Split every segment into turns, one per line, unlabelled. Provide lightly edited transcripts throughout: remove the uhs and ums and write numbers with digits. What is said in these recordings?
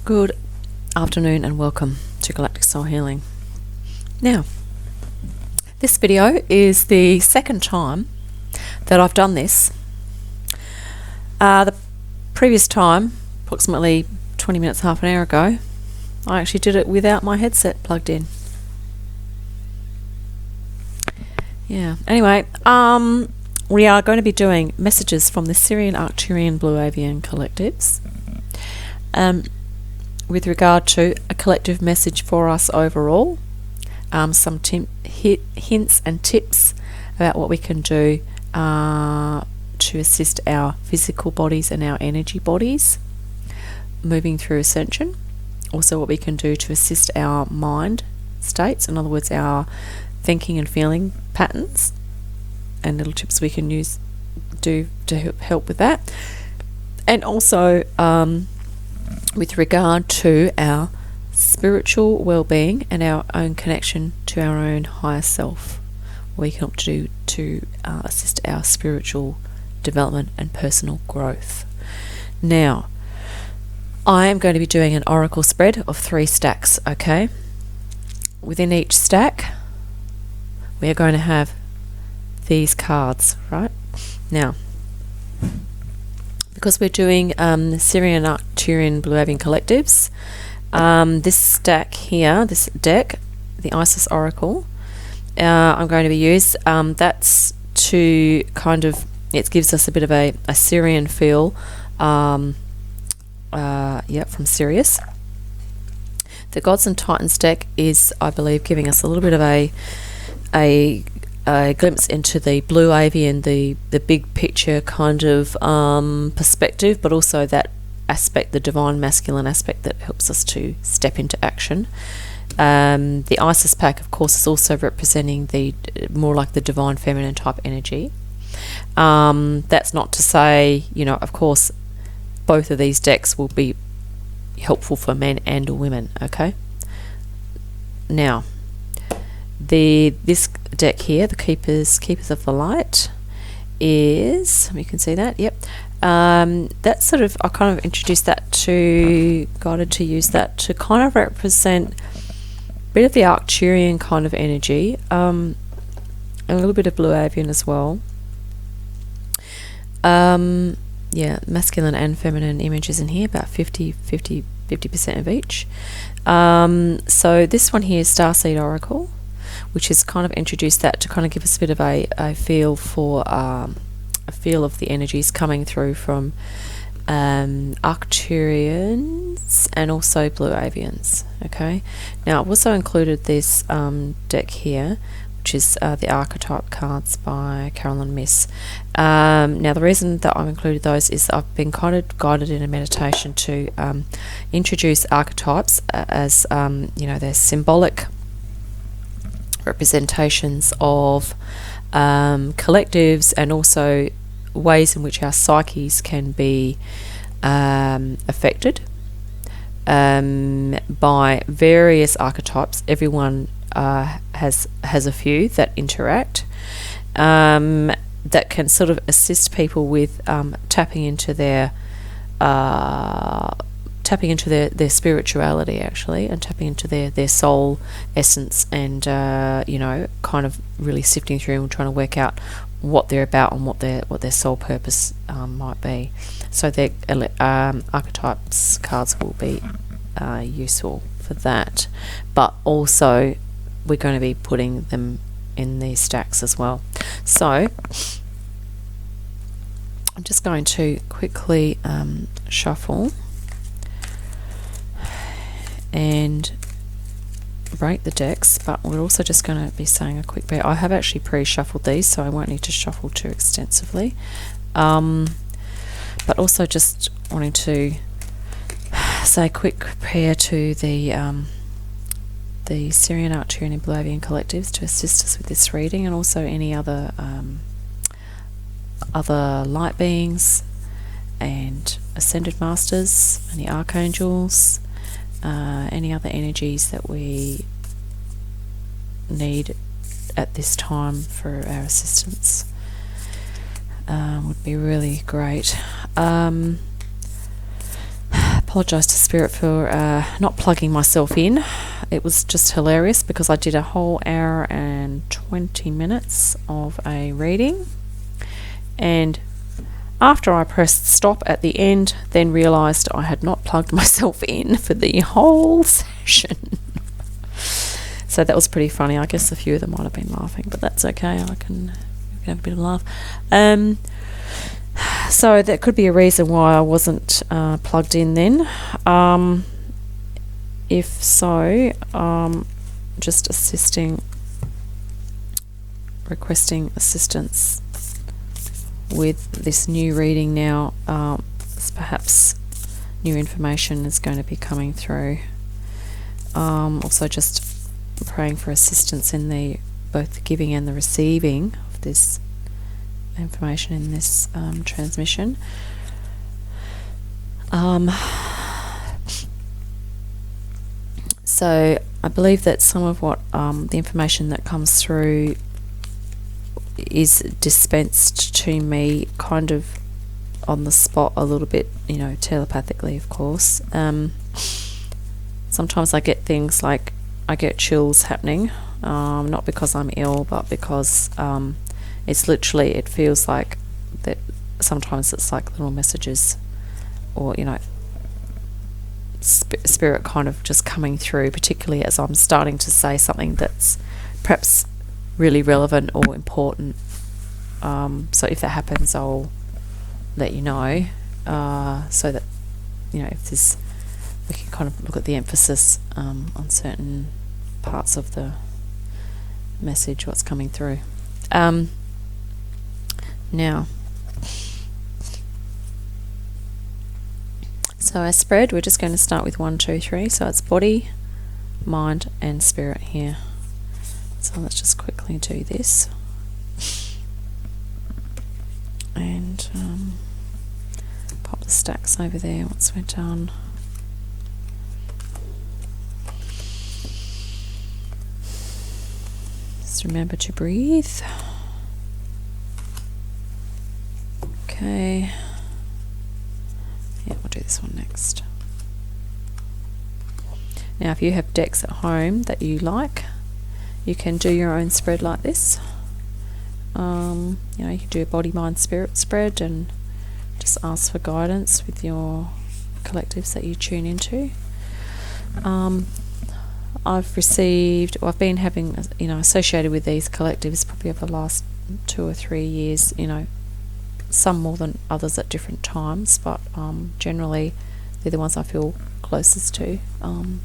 Good afternoon and welcome to Galactic Soul Healing. Now, this video is the second time that I've done this. The previous time, approximately 20 minutes, half an hour ago, I actually did it without my headset plugged in. Yeah, anyway, we are going to be doing messages from the Sirian, Arcturian, Blue Avian collectives. With regard to a collective message for us overall, some hints and tips about what we can do to assist our physical bodies and our energy bodies moving through ascension. Also what we can do to assist our mind states, in other words our thinking and feeling patterns, and little tips we can do to help with that. And also with regard to our spiritual well-being and our own connection to our own higher self, we can help to assist our spiritual development and personal growth. Now, I am going to be doing an oracle spread of 3 stacks, okay? Within each stack, we are going to have these cards, right? Now, because we're doing Sirian, Arcturian, Blue Avian collectives, this stack here, this deck, the Isis Oracle, I'm going to be used. That's to kind of, it gives us a bit of a Sirian feel, from Sirius. The Gods and Titans deck is, I believe, giving us a little bit of a glimpse into the Blue Avian, the big picture kind of perspective, but also that aspect, the divine masculine aspect that helps us to step into action. The Isis pack, of course, is also representing the more like the divine feminine type energy. That's not to say, of course, both of these decks will be helpful for men and women, okay? Now, this deck here, the Keepers of the Light, is, you can see that, yep. That sort of, I kind of introduced that guided to use that to kind of represent a bit of the Arcturian kind of energy, and a little bit of Blue Avian as well. Masculine and feminine images in here, about 50% of each. So this one here is Starseed Oracle, which has kind of introduced that to kind of give us a bit of a feel for a feel of the energies coming through from Arcturians and also Blue Avians. Okay, now I've also included this deck here, which is the Archetype cards by Carolyn Miss. Now the reason that I've included those is I've been kind of guided in a meditation to introduce archetypes as they're symbolic representations of collectives, and also ways in which our psyches can be affected by various archetypes. Everyone has a few that interact, that can sort of assist people with tapping into their spirituality, actually, and tapping into their soul essence, and kind of really sifting through and trying to work out what they're about and what their soul purpose might be. So their archetypes cards will be useful for that, but also we're going to be putting them in these stacks as well. So I'm just going to quickly shuffle and rate the decks, but we're also just going to be saying a quick prayer. I have actually pre-shuffled these, so I won't need to shuffle too extensively, but also just wanting to say a quick prayer to the Sirian, Arcturian and Blue Avian collectives to assist us with this reading, and also any other light beings and ascended masters, any archangels, any other energies that we need at this time for our assistance. Would be really great. apologise to Spirit for not plugging myself in. It was just hilarious because I did a whole hour and 20 minutes of a reading, and after I pressed stop at the end, then realised I had not plugged myself in for the whole session. So that was pretty funny. I guess a few of them might have been laughing, but that's okay. I can have a bit of a laugh. So that could be a reason why I wasn't plugged in then. If so, just requesting assistance with this new reading now. Perhaps new information is going to be coming through. Also just praying for assistance in both the giving and the receiving of this information in this transmission. So I believe that some of what the information that comes through is dispensed to me kind of on the spot a little bit, telepathically, of course. Sometimes I get things like I get chills happening, not because I'm ill, but because it feels like that sometimes it's like little messages or, spirit kind of just coming through, particularly as I'm starting to say something that's perhaps really relevant or important. So if that happens, I'll let you know, so that, if we can kind of look at the emphasis on certain parts of the message, what's coming through. Now, so our spread, we're just going to start with 1, 2, 3. So it's body, mind, and spirit here. So let's just quickly do this. And pop the stacks over there once we're done. Just remember to breathe. Okay. Yeah, we'll do this one next. Now, if you have decks at home that you like, you can do your own spread like this. You can do a body, mind, spirit spread and just ask for guidance with your collectives that you tune into. I've been having, associated with these collectives probably over the last 2 or 3 years, some more than others at different times, but generally they're the ones I feel closest to, in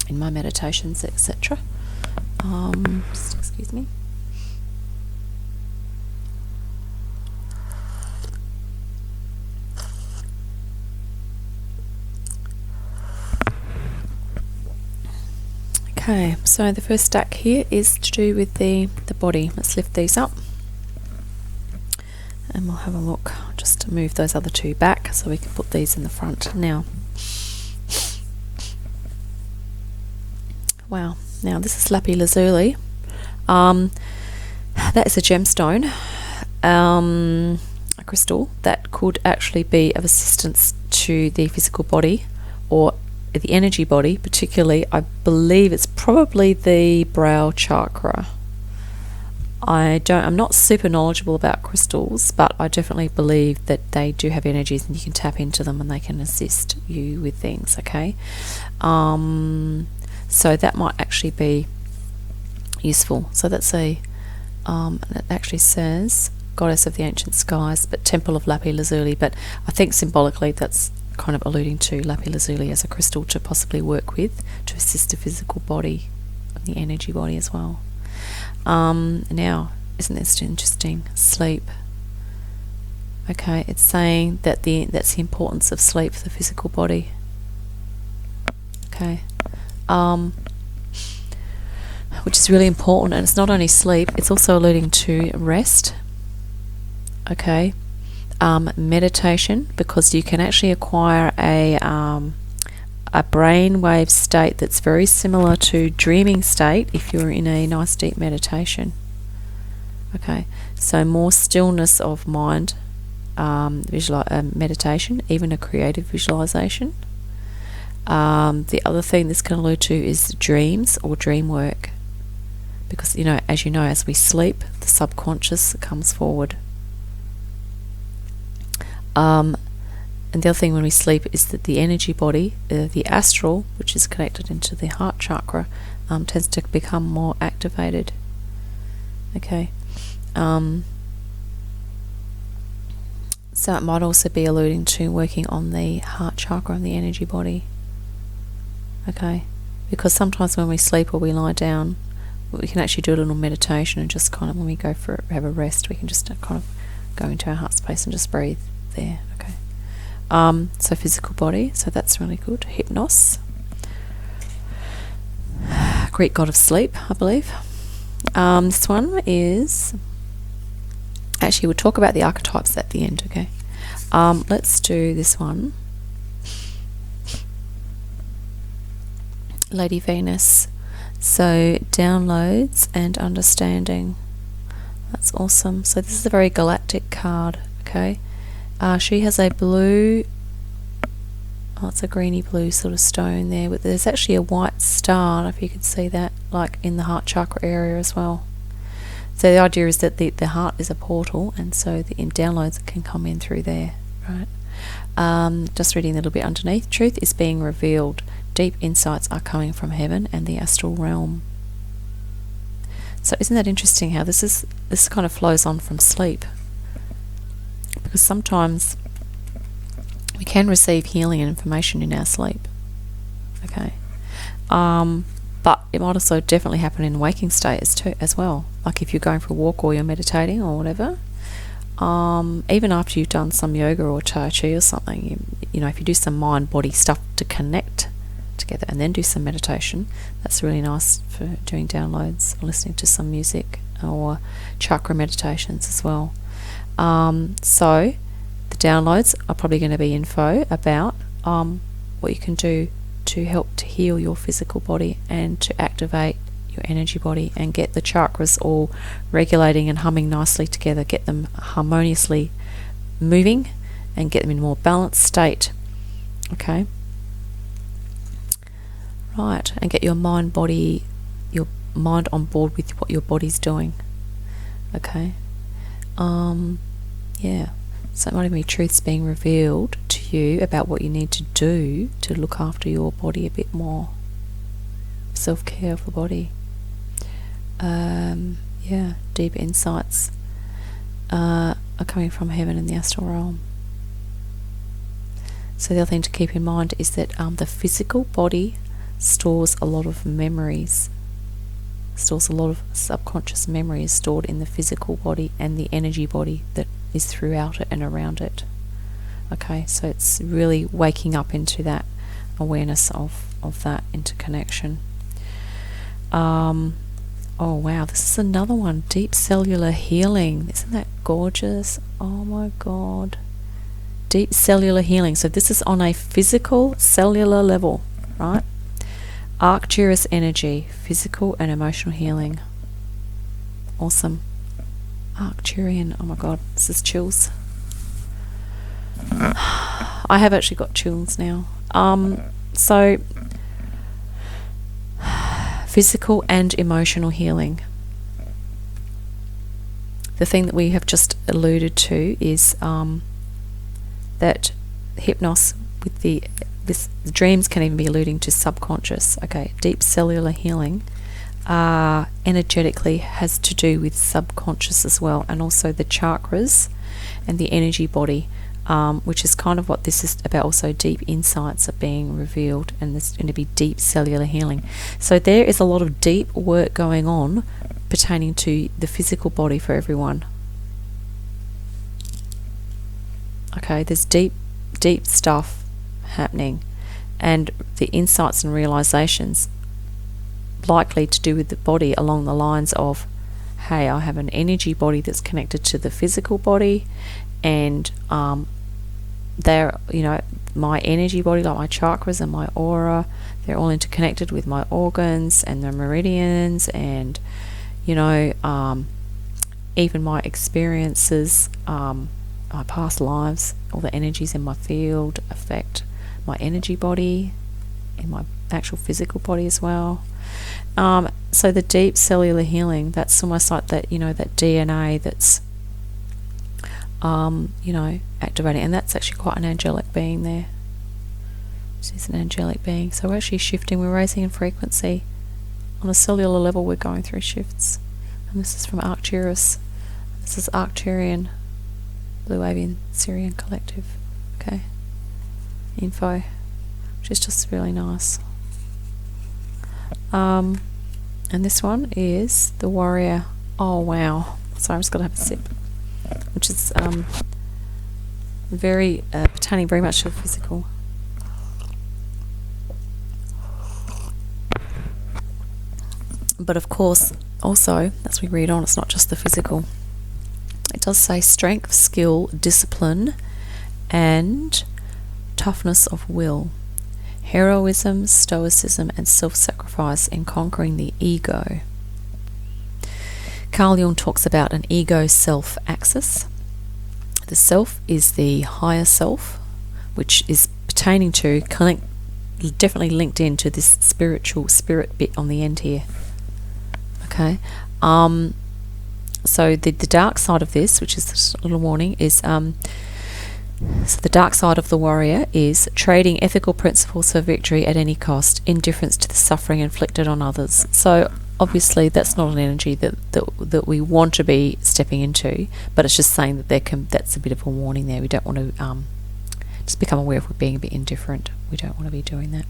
my meditations, etc. Just excuse me. Okay, so the first stack here is to do with the body. Let's lift these up and we'll have a look, just to move those other 2 back so we can put these in the front now. Wow, now this is lapis lazuli. That is a gemstone, a crystal that could actually be of assistance to the physical body or the energy body, particularly. I believe it's probably the brow chakra. I'm not super knowledgeable about crystals, but I definitely believe that they do have energies and you can tap into them and they can assist you with things, okay? So that might actually be useful. So that's it actually says Goddess of the Ancient Skies, but Temple of Lapis Lazuli, but I think symbolically that's kind of alluding to lapis lazuli as a crystal to possibly work with to assist the physical body and the energy body as well. Now, isn't this interesting? Sleep. Okay, it's saying that that's the importance of sleep for the physical body. Okay, which is really important, and it's not only sleep; it's also alluding to rest. Okay. Meditation, because you can actually acquire a brainwave state that's very similar to dreaming state if you're in a nice deep meditation. Okay, so more stillness of mind meditation, even a creative visualization. The other thing this can allude to is dreams or dream work, because as we sleep, the subconscious comes forward. And the other thing when we sleep is that the energy body, the astral, which is connected into the heart chakra, tends to become more activated. Okay. So it might also be alluding to working on the heart chakra and the energy body. Okay. Because sometimes when we sleep or we lie down, we can actually do a little meditation and just kind of, when we go have a rest, we can just kind of go into our heart space and just breathe there. Okay. So physical body, so that's really good. Hypnos, Greek god of sleep, I believe. This one is, actually we'll talk about the archetypes at the end. Okay. Let's do this one. Lady Venus. So downloads and understanding. That's awesome. So this is a very galactic card. Okay. She has a blue, it's a greeny blue sort of stone there, but there's actually a white star. I don't know if you could see that, like in the heart chakra area as well. So the idea is that the heart is a portal, and so the downloads can come in through there, right? Just reading a little bit underneath. Truth is being revealed. Deep insights are coming from heaven and the astral realm. So isn't that interesting how this kind of flows on from sleep? Because sometimes we can receive healing and information in our sleep. Okay. But it might also definitely happen in waking state as well. Like if you're going for a walk or you're meditating or whatever. Even after you've done some yoga or tai chi or something, if you do some mind-body stuff to connect together and then do some meditation, that's really nice for doing downloads or listening to some music or chakra meditations as well. So the downloads are probably going to be info about what you can do to help to heal your physical body and to activate your energy body and get the chakras all regulating and humming nicely together, get them harmoniously moving and get them in a more balanced state. Okay. Right, and get your mind on board with what your body's doing. Okay. Yeah. So it might even be truths being revealed to you about what you need to do to look after your body a bit more. Self-care of the body. Yeah, deep insights are coming from heaven and the astral realm. So the other thing to keep in mind is that the physical body stores a lot of memories, stores a lot of subconscious memories stored in the physical body and the energy body that is throughout it and around it. Okay, so it's really waking up into that awareness of that interconnection. Oh wow, this is another one, deep cellular healing. Isn't that gorgeous? Oh my god. Deep cellular healing. So this is on a physical cellular level, right? Arcturus energy, physical and emotional healing. Awesome. Arcturian. Oh my god, this is chills. I have actually got chills now. So physical and emotional healing. The thing that we have just alluded to is that hypnos with the dreams can even be alluding to subconscious. Okay, deep cellular healing energetically has to do with subconscious as well, and also the chakras and the energy body, which is kind of what this is about. Also, deep insights are being revealed, and there's going to be deep cellular healing. So there is a lot of deep work going on pertaining to the physical body for everyone. Okay, there's deep stuff happening, and the insights and realizations likely to do with the body along the lines of, hey, I have an energy body that's connected to the physical body, and they're, my energy body, like my chakras and my aura, they're all interconnected with my organs and the meridians, and even my experiences my past lives, all the energies in my field affect my energy body, in my actual physical body as well. So the deep cellular healing, that's almost like that, that DNA that's activating, and that's actually quite an angelic being there. She's an angelic being. So we're actually shifting, we're raising in frequency. On a cellular level, we're going through shifts. And this is from Arcturus. This is Arcturian, Blue Avian, Sirian collective. Okay. Info, which is just really nice. And this one is the warrior. Oh wow. Sorry, I'm just gonna have a sip. Which is very pertaining very much to the physical. But of course, also, as we read on, it's not just the physical. It does say strength, skill, discipline, and toughness of will, heroism, stoicism, and self-sacrifice in conquering the ego. Carl Jung talks about an ego-self axis. The self is the higher self, which is pertaining to, definitely linked into this spiritual spirit bit on the end here. Okay. So the dark side of this, which is just a little warning, is so the dark side of the warrior is trading ethical principles for victory at any cost, indifference to the suffering inflicted on others. So obviously that's not an energy that we want to be stepping into, but it's just saying that that's a bit of a warning there. We don't want to just become aware if we're being a bit indifferent. We don't want to be doing that.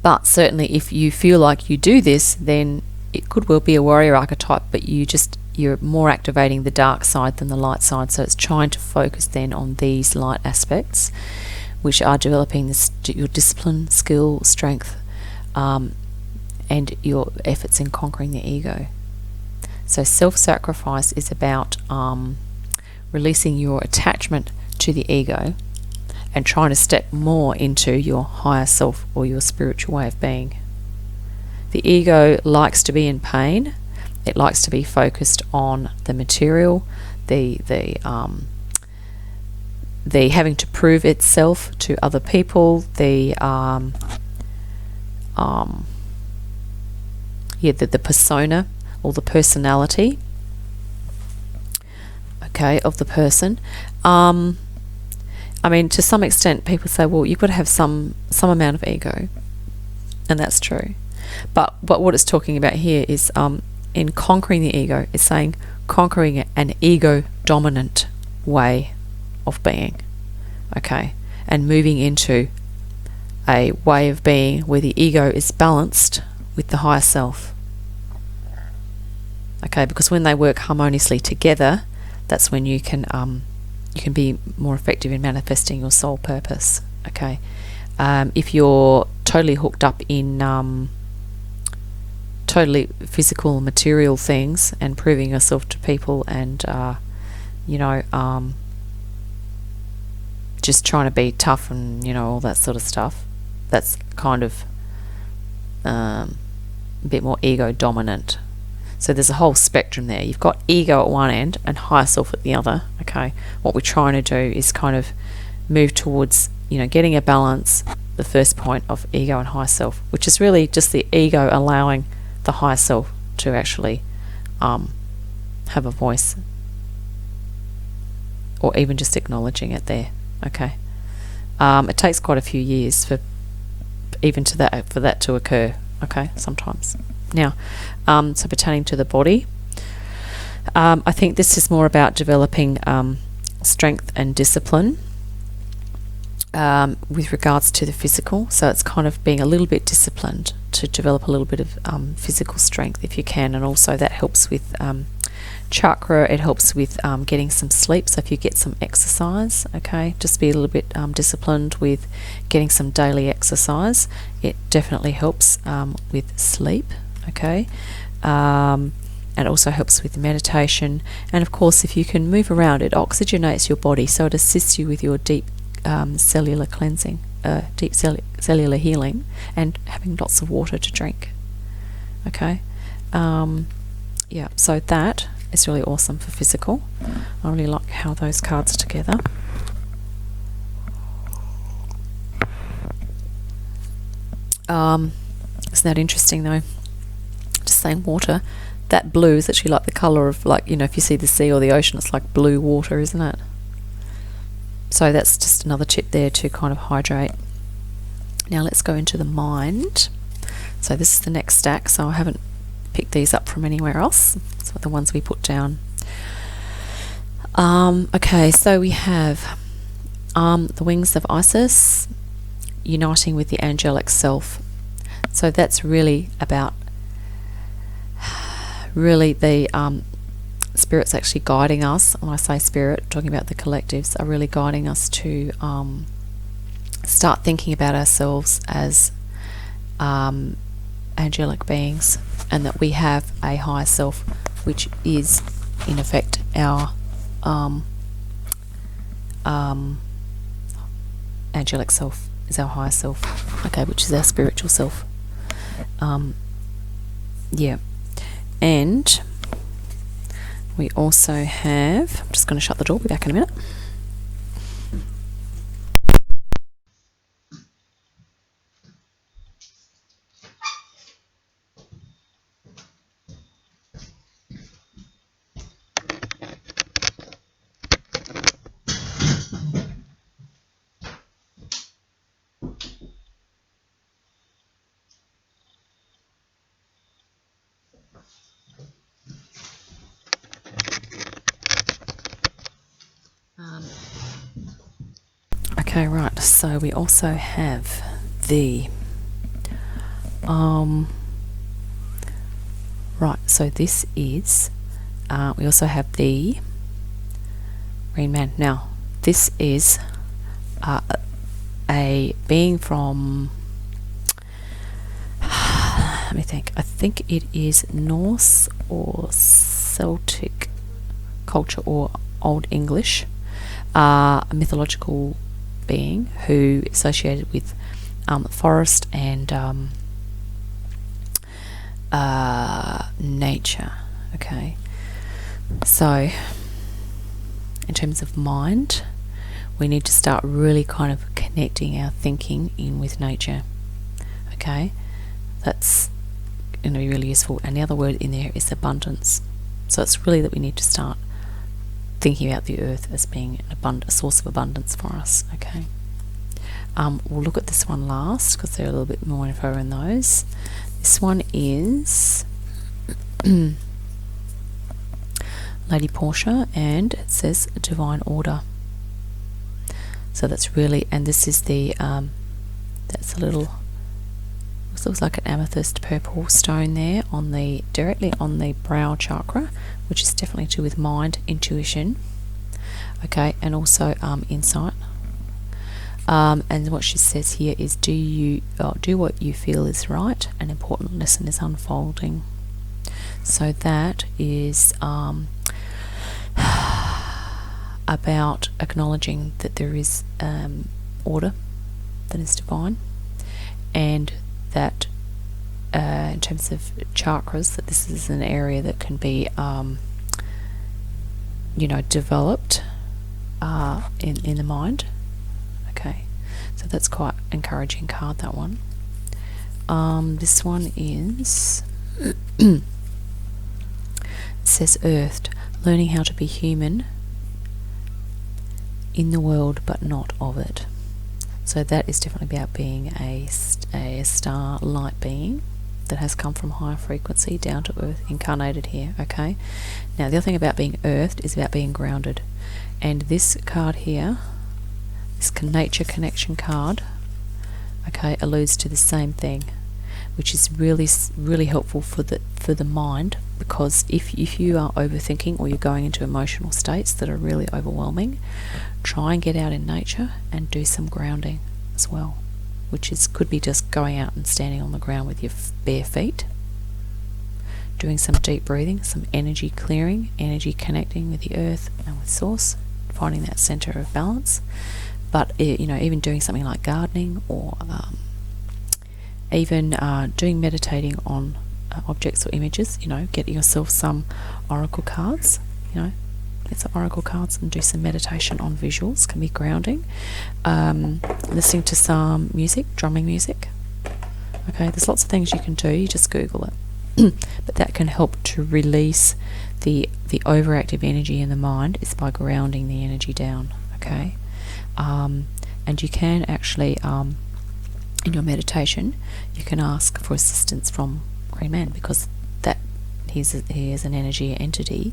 But certainly if you feel like you do this, then it could well be a warrior archetype, but you're more activating the dark side than the light side. So it's trying to focus then on these light aspects, which are developing your discipline, skill, strength, and your efforts in conquering the ego. So self-sacrifice is about releasing your attachment to the ego and trying to step more into your higher self or your spiritual way of being. The ego likes to be in pain. It likes to be focused on the material, the having to prove itself to other people, the persona or the personality, okay, of the person. I mean, to some extent, people say, well, you've got to have some amount of ego, and that's true. But what it's talking about here is in conquering the ego, it's saying conquering an ego-dominant way of being, okay, and moving into a way of being where the ego is balanced with the higher self. Okay, because when they work harmoniously together, that's when you can be more effective in manifesting your soul purpose. Okay, if you're totally hooked up in totally physical material things and proving yourself to people and just trying to be tough and all that sort of stuff, that's kind of a bit more ego dominant. So there's a whole spectrum there. You've got ego at one end and higher self at the other. Okay, what we're trying to do is kind of move towards getting a balance, the first point of ego and higher self, which is really just the ego allowing the higher self to actually have a voice, or even just acknowledging it there. Okay, it takes quite a few years for that to occur. Okay, sometimes. Now, so pertaining to the body, I think this is more about developing strength and discipline with regards to the physical. So it's kind of being a little bit disciplined to develop a little bit of physical strength if you can, and also that helps with chakra. It helps with getting some sleep. So if you get some exercise, okay, just be a little bit disciplined with getting some daily exercise. It definitely helps with sleep. Okay, and it also helps with meditation, and of course if you can move around, it oxygenates your body, so it assists you with your deep cellular cleansing, deep cellular healing, and having lots of water to drink. Okay, yeah, so that is really awesome for physical. I really like how those cards are together. Isn't that interesting though? Just saying water. That blue is actually like the colour of, like, you know, if you see the sea or the ocean, it's like blue water, isn't it? So that's just another tip there to kind of hydrate. Now let's go into the mind. So this is the next stack, so I haven't picked these up from anywhere else. So the ones we put down. Okay, so we have the wings of Isis uniting with the angelic self. So that's really about the spirit's actually guiding us. When I say spirit, talking about the collectives, are really guiding us to start thinking about ourselves as angelic beings, and that we have a higher self, which is in effect our angelic self is our higher self, okay, which is our spiritual self. Yeah. And we also have, I'm just going to shut the door, be back in a minute. Okay, right, so we also have the right, so this is we also have the Green Man. Now this is a being from let me think, I think it is Norse or Celtic culture or Old English, a mythological being who associated with forest and nature. Okay, so in terms of mind, we need to start really kind of connecting our thinking in with nature. Okay, that's going to be really useful. And the other word in there is abundance. So it's really that we need to start thinking about the earth as being a source of abundance for us. Okay, we'll look at this one last because there are a little bit more info in those. This one is Lady Porsche, and it says divine order. So that's really, and this is the that's a little, this looks like an amethyst purple stone there on the, directly on the brow chakra, which is definitely to do with mind, intuition, okay, and also insight. And what she says here is, do what you feel is right. An important lesson is unfolding. So that is about acknowledging that there is order that is divine, and that in terms of chakras, that this is an area that can be developed in the mind. Okay, so that's quite encouraging card, that one. This one is it says earthed, learning how to be human in the world but not of it. So that is definitely about being a star light being that has come from higher frequency down to earth, incarnated here. Okay, now the other thing about being earthed is about being grounded, and this card here, this nature connection card, okay, alludes to the same thing, which is really helpful for the mind, because if you are overthinking or you're going into emotional states that are really overwhelming, try and get out in nature and do some grounding as well, which could be just going out and standing on the ground with your bare feet, doing some deep breathing, some energy clearing, energy connecting with the earth and with source, finding that center of balance. But even doing something like gardening, or even doing meditating on objects or images, get yourself some oracle cards, get some oracle cards and do some meditation on visuals. Can be grounding. Listening to some music, drumming music. Okay, there's lots of things you can do. You just Google it. But that can help to release the overactive energy in the mind is by grounding the energy down. Okay, and you can actually in your meditation you can ask for assistance from Green Man, because that he is an energy entity,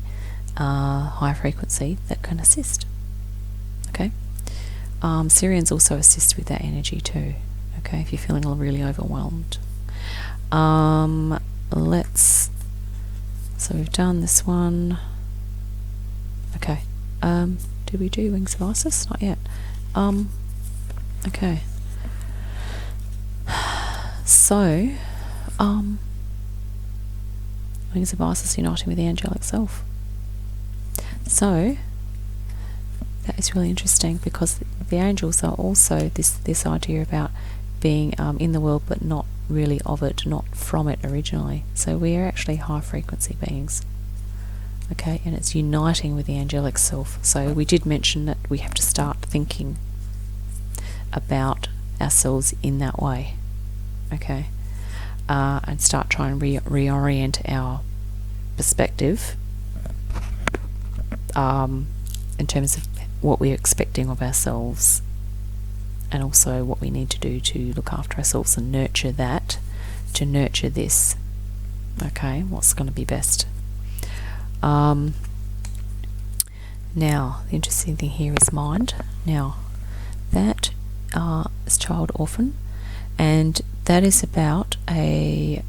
high frequency, that can assist. Okay, Sirians also assist with that energy too. Okay, if you're feeling really overwhelmed. So we've done this one. Okay. Did we do Wings of Isis? Not yet. Okay. So, Wings of Isis uniting with the angelic self. So, that is really interesting, because the angels are also this idea about being in the world but not really of it, not from it originally. So we are actually high frequency beings. Okay, and it's uniting with the angelic self. So we did mention that we have to start thinking about ourselves in that way. Okay, and start trying to reorient our perspective in terms of what we're expecting of ourselves, and also what we need to do to look after ourselves and nurture that, to nurture this. Okay, what's going to be best? Now, the interesting thing here is mind. Now, that is child orphan, and that is about it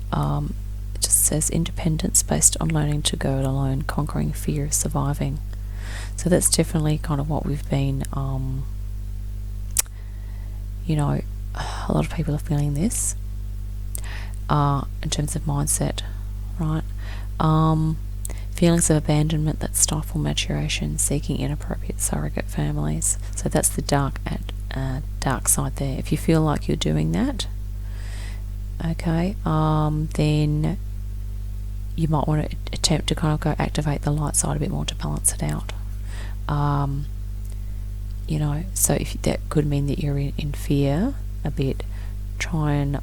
just says independence based on learning to go it alone, conquering fear, surviving. So that's definitely kind of what we've been a lot of people are feeling this in terms of mindset, right? Feelings of abandonment that stifle maturation, seeking inappropriate surrogate families. So that's the dark side there. If you feel like you're doing that, okay, then you might want to attempt to kind of go activate the light side a bit more to balance it out. So if that could mean that you're in fear a bit, try and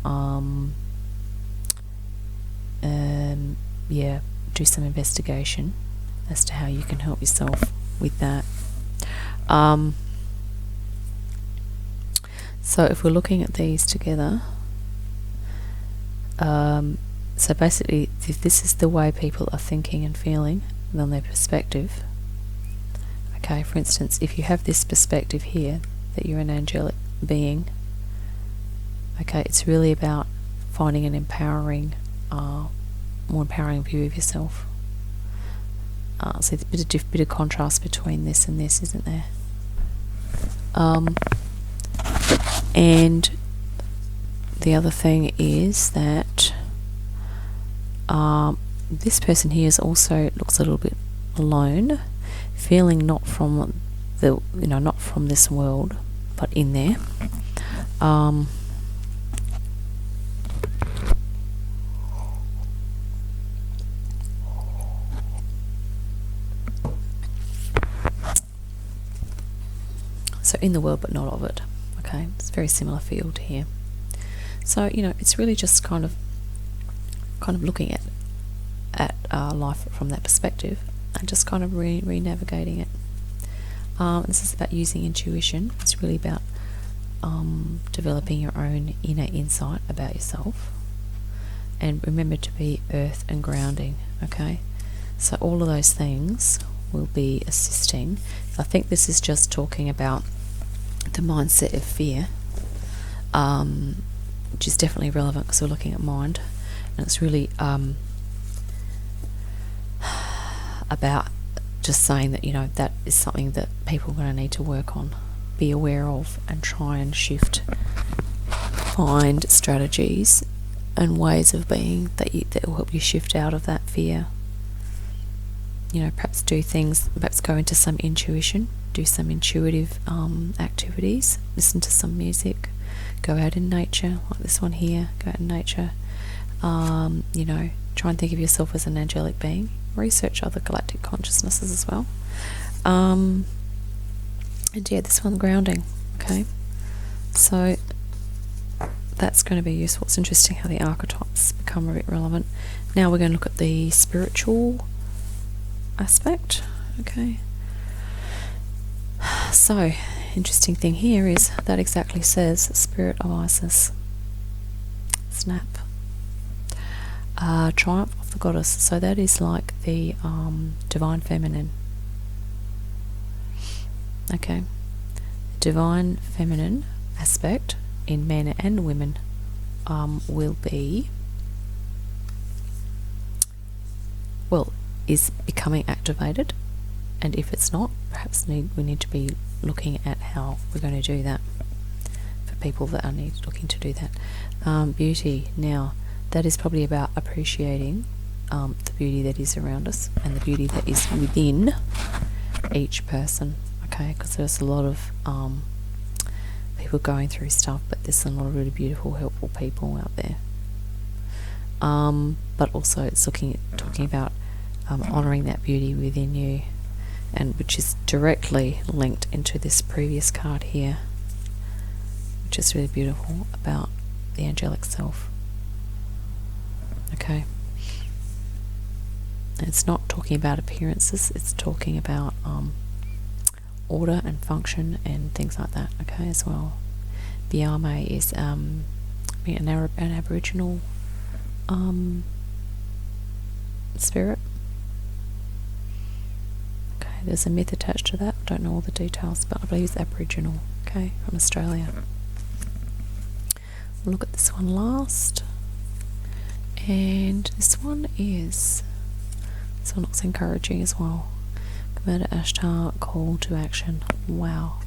do some investigation as to how you can help yourself with that. So if we're looking at these together, so basically if this is the way people are thinking and feeling on their perspective. Okay, for instance, if you have this perspective here that you're an angelic being, okay, it's really about finding an empowering, more empowering view of yourself. So there's a bit of contrast between this and this, isn't there? And the other thing is that this person here is also looks a little bit alone, feeling not from not from this world, but in there. So in the world, but not of it. Okay, it's a very similar field here. So it's really just kind of looking at life from that perspective and just kind of re-navigating it. This is about using intuition. It's really about developing your own inner insight about yourself. And remember to be earth and grounding. Okay, so all of those things will be assisting. I think this is just talking about the mindset of fear, which is definitely relevant because we're looking at mind, and it's really about just saying that that is something that people are going to need to work on, be aware of, and try and find strategies and ways of being that will help you shift out of that fear. Perhaps do things, perhaps go into some intuition, do some intuitive activities, listen to some music, go out in nature, like this one here, go out in nature, Try and think of yourself as an angelic being. Research other galactic consciousnesses as well. And yeah, this one, grounding. Okay, so that's going to be useful. It's interesting how the archetypes become a bit relevant. Now we're going to look at the spiritual aspect. Okay, so interesting thing here is that exactly says Spirit of Isis. Snap. Triumph of the goddess. So that is like the divine feminine. Okay, divine feminine aspect in men and women will be, well, is becoming activated, and if it's not, perhaps we need to be looking at how we're going to do that for people that are looking to do that. Beauty. Now, that is probably about appreciating the beauty that is around us and the beauty that is within each person. Okay, because there's a lot of people going through stuff, but there's a lot of really beautiful, helpful people out there. But also it's talking about honouring that beauty within you, and which is directly linked into this previous card here, which is really beautiful about the angelic self. Okay, it's not talking about appearances, it's talking about order and function and things like that. Okay, as well. Biame is an Aboriginal spirit. Okay, there's a myth attached to that. I don't know all the details, but I believe it's Aboriginal. Okay, from Australia. We'll look at this one last. And this one looks encouraging as well. Commander Ashtar, call to action. Wow.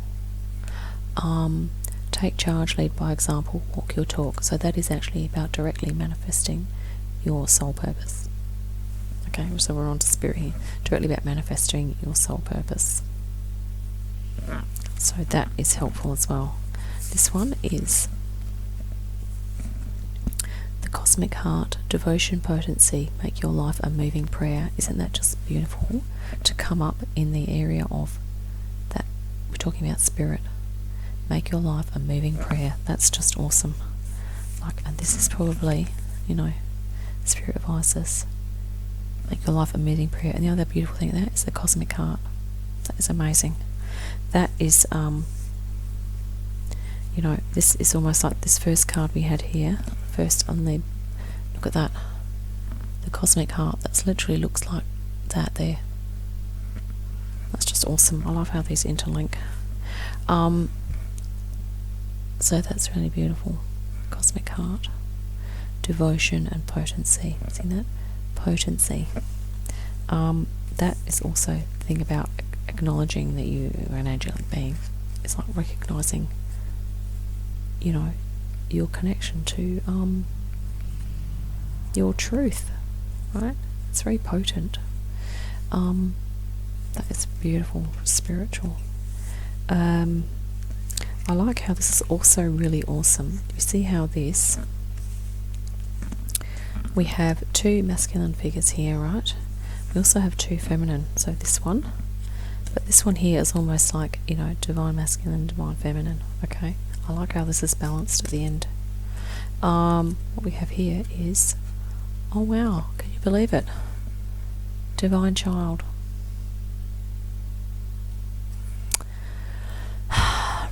Take charge, lead by example, walk your talk. So that is actually about directly manifesting your soul purpose. Okay, so we're on to spirit here. Directly about manifesting your soul purpose. So that is helpful as well. This one is the cosmic heart, devotion, potency, make your life a moving prayer. Isn't that just beautiful to come up in the area of that? We're talking about spirit. Make your life a moving prayer. That's just awesome. And this is probably, Spirit of Isis. Make your life a moving prayer. And the other beautiful thing there is the cosmic heart. That is amazing. That is, this is almost like this first card we had here. First on the, look at that. The cosmic heart. That literally looks like that there. That's just awesome. I love how these interlink. So that's really beautiful. Cosmic heart, devotion and potency. See that? Potency. That is also the thing about acknowledging that you are an angelic being. It's like recognizing, your connection to your truth, right? It's very potent. That is beautiful, spiritual. I like how this is also really awesome. You see how we have two masculine figures here, right? We also have two feminine, so this one. But this one here is almost like, divine masculine, divine feminine, okay? I like how this is balanced at the end. What we have here is, oh wow, can you believe it? Divine child.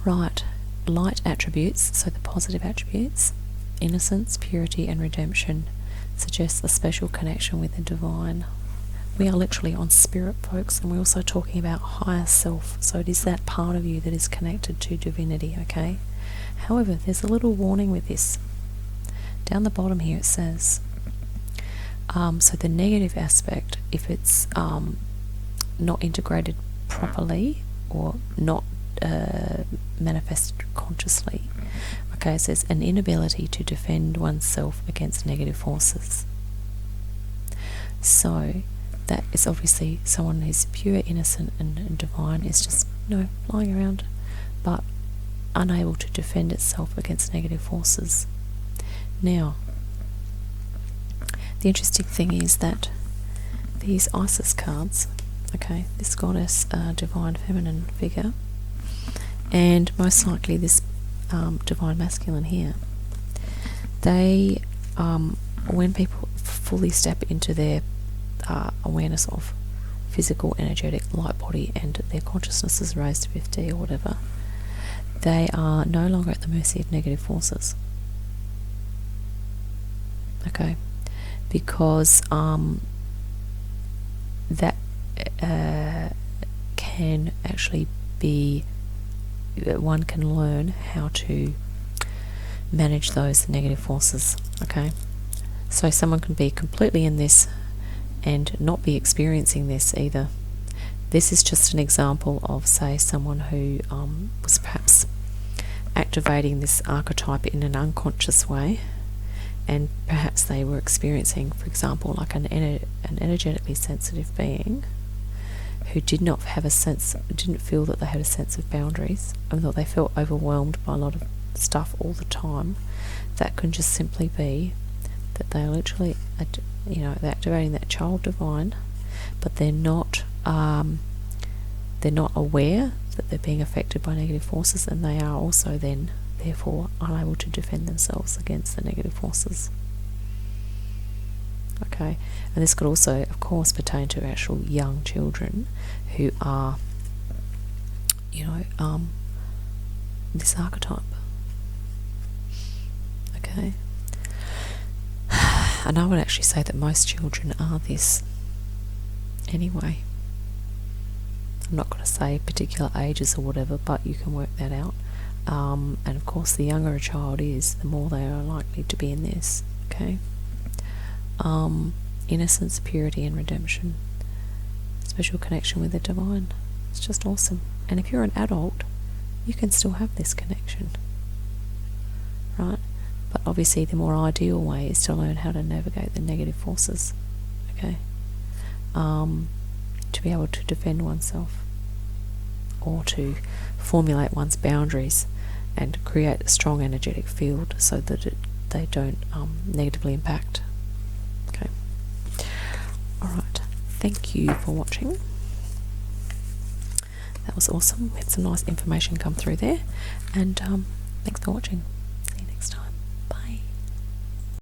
Right, light attributes, so the positive attributes, innocence, purity and redemption, suggests a special connection with the divine. We are literally on spirit, folks, and we're also talking about higher self, so it is that part of you that is connected to divinity, okay? However, there's a little warning with this. Down the bottom here it says, so the negative aspect, if it's not integrated properly or not manifested consciously, okay, it says an inability to defend oneself against negative forces. So that is obviously someone who's pure, innocent and divine is just flying around but unable to defend itself against negative forces. Now the interesting thing is that these Isis cards, okay, this goddess, divine feminine figure, and most likely this divine masculine here, they, when people fully step into their awareness of physical, energetic, light body, and their consciousness is raised to 5D or whatever, they are no longer at the mercy of negative forces. Okay, because that can actually be, one can learn how to manage those negative forces. Okay, so someone can be completely in this and not be experiencing this either. This is just an example of, say, someone who was perhaps activating this archetype in an unconscious way, and perhaps they were experiencing, for example, like an energetically sensitive being who did not have a sense, didn't feel that they had a sense of boundaries, and that they felt overwhelmed by a lot of stuff all the time. That can just simply be that they are literally, they're activating that child divine, but they're not aware that they're being affected by negative forces, and they are also then therefore unable to defend themselves against the negative forces. Okay, and this could also, of course, pertain to actual young children who are, this archetype. Okay, and I would actually say that most children are this anyway. I'm not going to say particular ages or whatever, but you can work that out. And of course, the younger a child is, the more they are likely to be in this. Okay, innocence, purity, and redemption, special connection with the divine. It's just awesome. And if you're an adult, you can still have this connection, right? But obviously, the more ideal way is to learn how to navigate the negative forces. Okay, to be able to defend oneself, or to formulate one's boundaries and create a strong energetic field so that they don't negatively impact. Okay. Alright, thank you for watching. That was awesome. We had some nice information come through there, and thanks for watching.